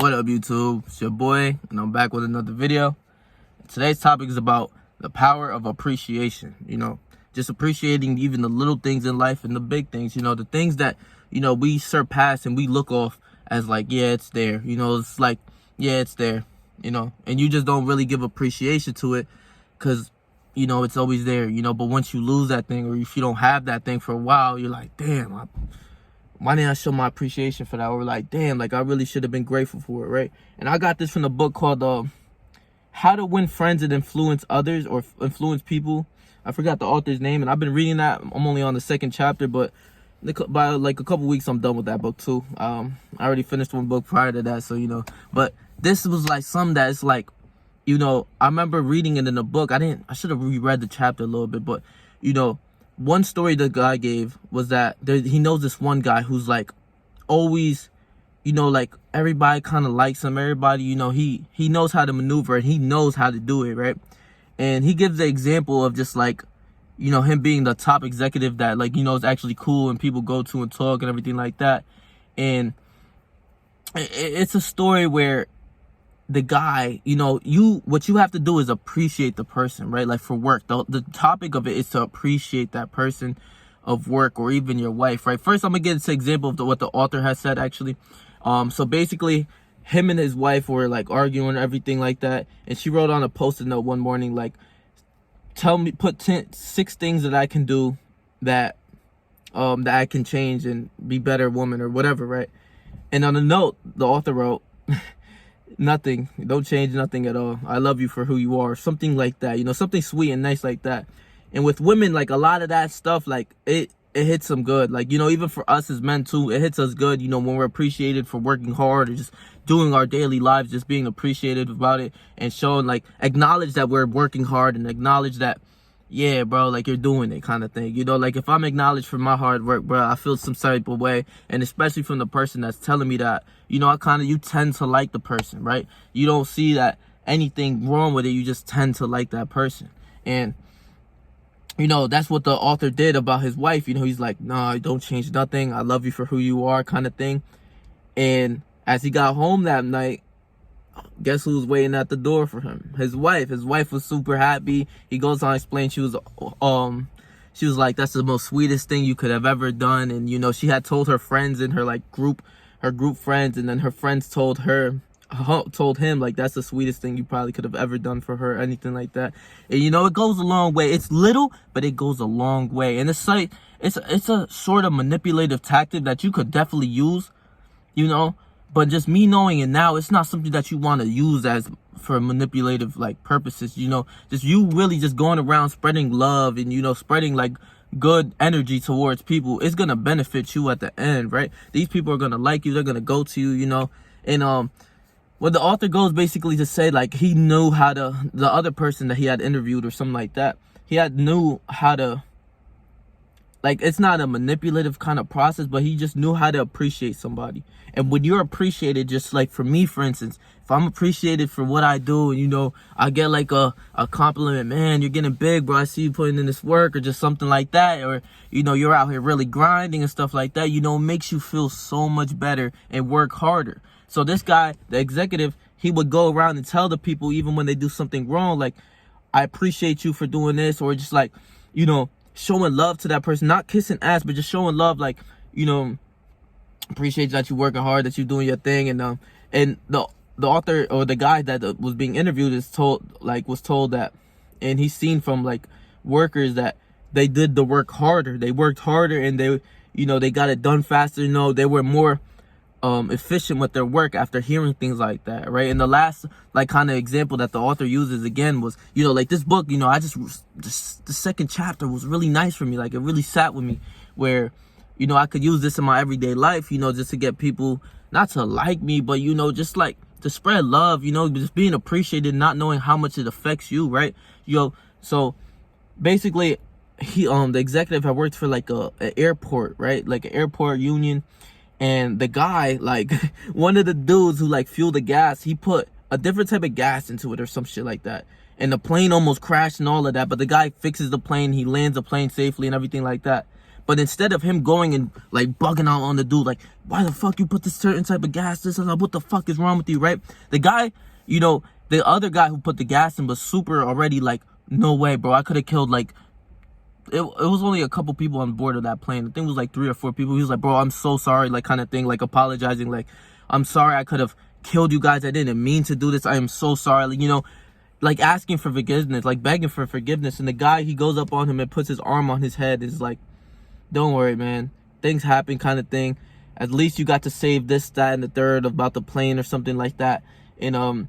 What up, YouTube? It's your boy, and I'm back with another video. Today's topic is about the power of appreciation. Just appreciating even the little things in life and the big things. The things that we surpass and we look off as like, yeah, it's there. It's like, yeah, it's there. And you just don't really give appreciation to it because it's always there. But once you lose that thing, or if you don't have that thing for a while, you're like, damn, why didn't I show my appreciation for that? Or like, damn, like I really should have been grateful for it, right? And I got this from the book called How to Win Friends and Influence Others, or Influence People. I forgot the author's name, and I've been reading that. I'm only on the second chapter, but by like a couple weeks, I'm done with that book too. I already finished one book prior to that, so But this was like something that it's like, I remember reading it in the book. I should have reread the chapter a little bit, but one story the guy gave was that he knows this one guy who's like always, like everybody kind of likes him. Everybody, he knows how to maneuver and he knows how to do it, right? And he gives the example of just like, him being the top executive that like, is actually cool and people go to and talk and everything like that. And it's a story where the guy, what you have to do is appreciate the person, right? Like for work, the topic of it is to appreciate that person of work, or even your wife, right? First, I'm gonna get into an example of what the author has said, actually. So basically, him and his wife were like arguing and everything like that, and she wrote on a post-it note one morning, like, put 6 things that I can do that that I can change and be a better woman or whatever, right? And on the note, the author wrote, nothing, don't change nothing at all. I love you for who you are. Something like that, something sweet and nice like that. And with women, like a lot of that stuff, like it hits them good. Like, even for us as men too, it hits us good, when we're appreciated for working hard or just doing our daily lives, just being appreciative about it and showing, like, acknowledge that we're working hard and acknowledge that, yeah, bro, like you're doing it kind of thing. Like if I'm acknowledged for my hard work, bro, I feel some type of way. And especially from the person that's telling me that, you tend to like the person, right? You don't see that anything wrong with it. You just tend to like that person. And, that's what the author did about his wife. He's like, nah, don't change nothing. I love you for who you are kind of thing. And as he got home that night, guess who was waiting at the door for him? His wife. His wife was super happy. He goes on to explain she was like, that's the most sweetest thing you could have ever done. And she had told her friends in her like group friends, and then her friends told him like, that's the sweetest thing you probably could have ever done for her, anything like that. And it goes a long way. It's little, but it goes a long way. And it's like it's a sort of manipulative tactic that you could definitely use, but just me knowing it now, it's not something that you want to use as for manipulative like purposes. Just you really just going around spreading love and spreading like good energy towards people. It's gonna benefit you at the end, right? These people are gonna like you. They're gonna go to you, and what the author goes basically to say, like, he knew how to, the other person that he had interviewed or something like that, knew how to, like, it's not a manipulative kind of process, but he just knew how to appreciate somebody. And when you're appreciated, just like for me, for instance, if I'm appreciated for what I do, and I get like a compliment, man, you're getting big, bro, I see you putting in this work, or just something like that, or you're out here really grinding and stuff like that, it makes you feel so much better and work harder. So this guy, the executive, he would go around and tell the people, even when they do something wrong, like, I appreciate you for doing this, or just like, showing love to that person, not kissing ass, but just showing love, like, appreciate that you're working hard, that you're doing your thing. And the author, or the guy that was being interviewed, was told that, and he's seen from like workers that they did the work harder, they worked harder, and they they got it done faster. They were more efficient with their work after hearing things like that, right? And the last like kind of example that the author uses again was, like this book, I just the second chapter was really nice for me. Like it really sat with me, where I could use this in my everyday life, just to get people not to like me, but just like to spread love, just being appreciated, not knowing how much it affects you, right? So basically, the executive had worked for like an airport, right? Like an airport union. And the guy, like, one of the dudes who like fueled the gas, he put a different type of gas into it or some shit like that. And the plane almost crashed and all of that. But the guy fixes the plane. He lands the plane safely and everything like that. But instead of him going and like bugging out on the dude, like, why the fuck you put this certain type of gas, this and that, what the fuck is wrong with you, right? The guy, you know, the other guy who put the gas in was super already like, no way, bro, I could have killed like, it was only a couple people on board of that plane. I think it was like 3 or 4 people. He was like, bro, I'm so sorry, like kind of thing, like apologizing, like, I'm sorry, I could have killed you guys, I didn't mean to do this, I am so sorry, like, you know, like asking for forgiveness, like begging for forgiveness. And the guy, he goes up on him and puts his arm on his head, is like, don't worry, man, things happen, kind of thing. At least you got to save this, that, and the third about the plane or something like that. And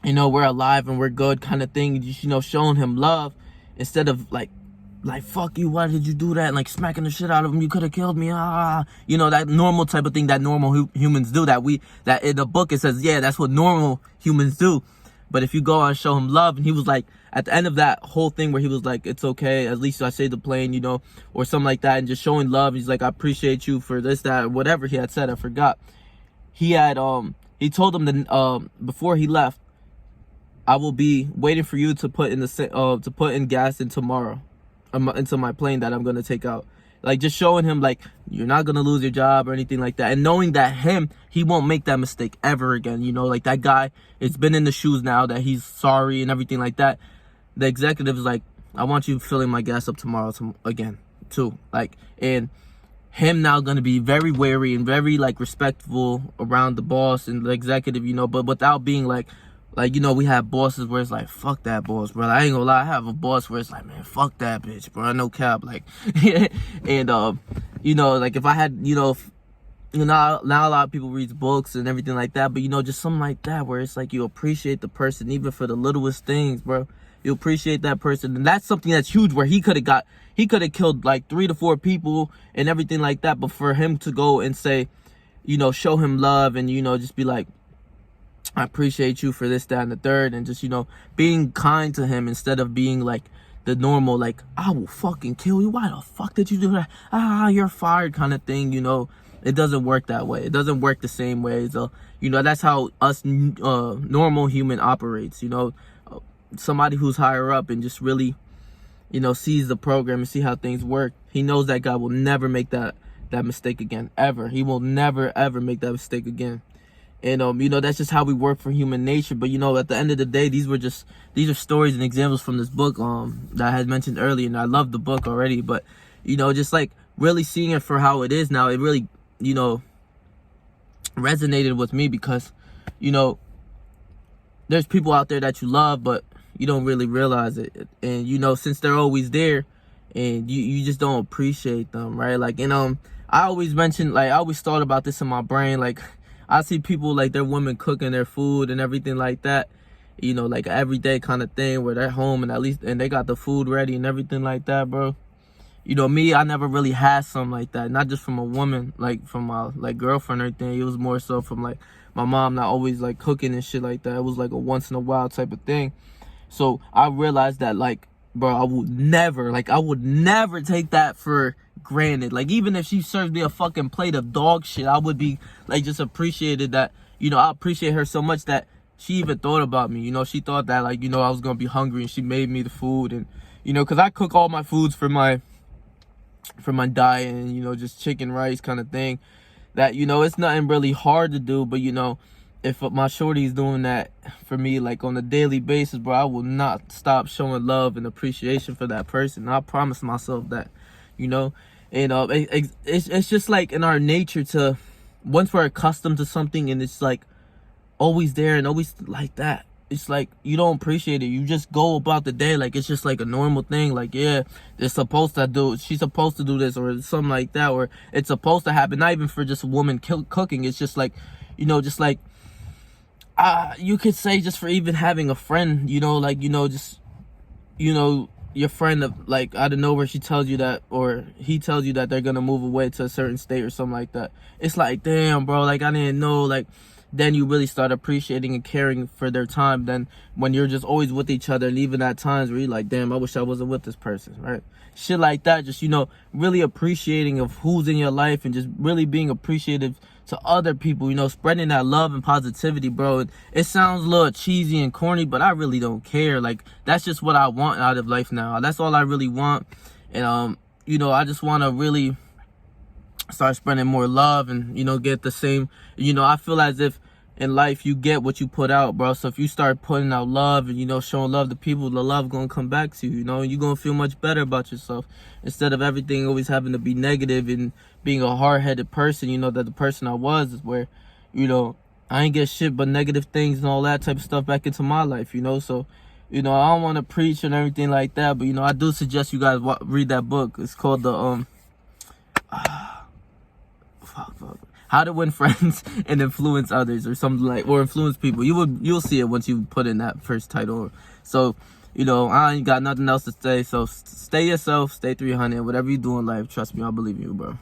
you know, we're alive and we're good, kind of thing. You know, showing him love instead of like fuck you, why did you do that, and like smacking the shit out of him, you could have killed me, you know, that normal type of thing that normal humans do, that in the book it says, yeah, that's what normal humans do. But if you go on and show him love, and he was like, at the end of that whole thing where he was like, it's okay, at least I saved the plane, you know, or something like that, and just showing love, he's like, I appreciate you for this, that, or whatever he had said, I forgot. He had he told him that before he left, I will be waiting for you to put in gas in tomorrow, into my plane that I'm gonna take out. Like, just showing him like, you're not gonna lose your job or anything like that, and knowing that he won't make that mistake ever again. You know, like that guy, it's been in the shoes now that he's sorry and everything like that. The executive is like, I want you filling my gas up tomorrow again too. Like, and him now gonna be very wary and very like respectful around the boss and the executive, you know, but without being like, you know, we have bosses where it's like, fuck that boss, bro. I ain't gonna lie, I have a boss where it's like, man, fuck that bitch, bro. No cap, like, and you know, like if I had, you know, now a lot of people read books and everything like that, but you know, just something like that where it's like you appreciate the person even for the littlest things, bro. You appreciate that person, and that's something that's huge. Where he could have killed like 3 to 4 people and everything like that, but for him to go and say, you know, show him love and, you know, just be like, I appreciate you for this, that, and the third, and just, you know, being kind to him instead of being like the normal, like, I will fucking kill you, why the fuck did you do that, you're fired kind of thing. You know, it doesn't work that way. It doesn't work the same way. So, you know, that's how us normal human operates. You know, somebody who's higher up and just really, you know, sees the program and see how things work, he knows that guy will never make that mistake again, ever. He will never ever make that mistake again. And you know, that's just how we work for human nature. But you know, at the end of the day, these are stories and examples from this book that I had mentioned earlier, and I love the book already. But you know, just like really seeing it for how it is now, it really, you know, resonated with me, because you know, there's people out there that you love, but you don't really realize it. And you know, since they're always there, and you just don't appreciate them, right? Like, and I always mention, like, I always thought about this in my brain, like, I see people like their women cooking their food and everything like that, you know, like everyday kind of thing where they're home and they got the food ready and everything like that, bro. You know, me, I never really had something like that, not just from a woman, like from my like girlfriend or anything. It was more so from like my mom not always like cooking and shit like that. It was like a once in a while type of thing. So I realized that, like, bro, I would never take that for granted. Like, even if she serves me a fucking plate of dog shit, I would be like, just appreciated that, you know, I appreciate her so much that she even thought about me. You know, she thought that, like, you know, I was gonna be hungry, and she made me the food. And you know, because I cook all my foods for my diet, and you know, just chicken, rice kind of thing, that, you know, it's nothing really hard to do. But you know, if my shorty's doing that for me, like on a daily basis, bro, I will not stop showing love and appreciation for that person. I promise myself that, you know. And it's just like in our nature to, once we're accustomed to something and it's like always there and always like that, it's like you don't appreciate it. You just go about the day like it's just like a normal thing. Like, yeah, she's supposed to do this or something like that, or it's supposed to happen. Not even for just a woman cooking. It's just like, you know, just like you could say just for even having a friend, you know, like, you know, just, you know, your friend of, like, out of nowhere, she tells you that, or he tells you that they're gonna move away to a certain state or something like that. It's like, damn, bro, like, I didn't know. Like, then you really start appreciating and caring for their time. Then when you're just always with each other, and even at times where you're like, damn, I wish I wasn't with this person, right? Shit like that. Just, you know, really appreciating of who's in your life, and just really being appreciative to other people, you know, spreading that love and positivity, bro. It sounds a little cheesy and corny, but I really don't care. Like, that's just what I want out of life now. That's all I really want. And you know, I just want to really start spreading more love and, you know, get the same, you know, I feel as if in life you get what you put out, bro. So if you start putting out love and, you know, showing love to people, the love gonna come back to you, you know, and you're gonna feel much better about yourself instead of everything always having to be negative and being a hard-headed person, you know, that the person I was is where, you know, I ain't get shit but negative things and all that type of stuff back into my life, you know. So, you know, I don't want to preach and everything like that, but, you know, I do suggest you guys read that book. It's called the How to Win Friends and Influence Others, or something like, or influence people. You'll see it once you put in that first title. So, you know, I ain't got nothing else to say. So stay yourself, stay 300. Whatever you do in life, trust me, I believe in you, bro.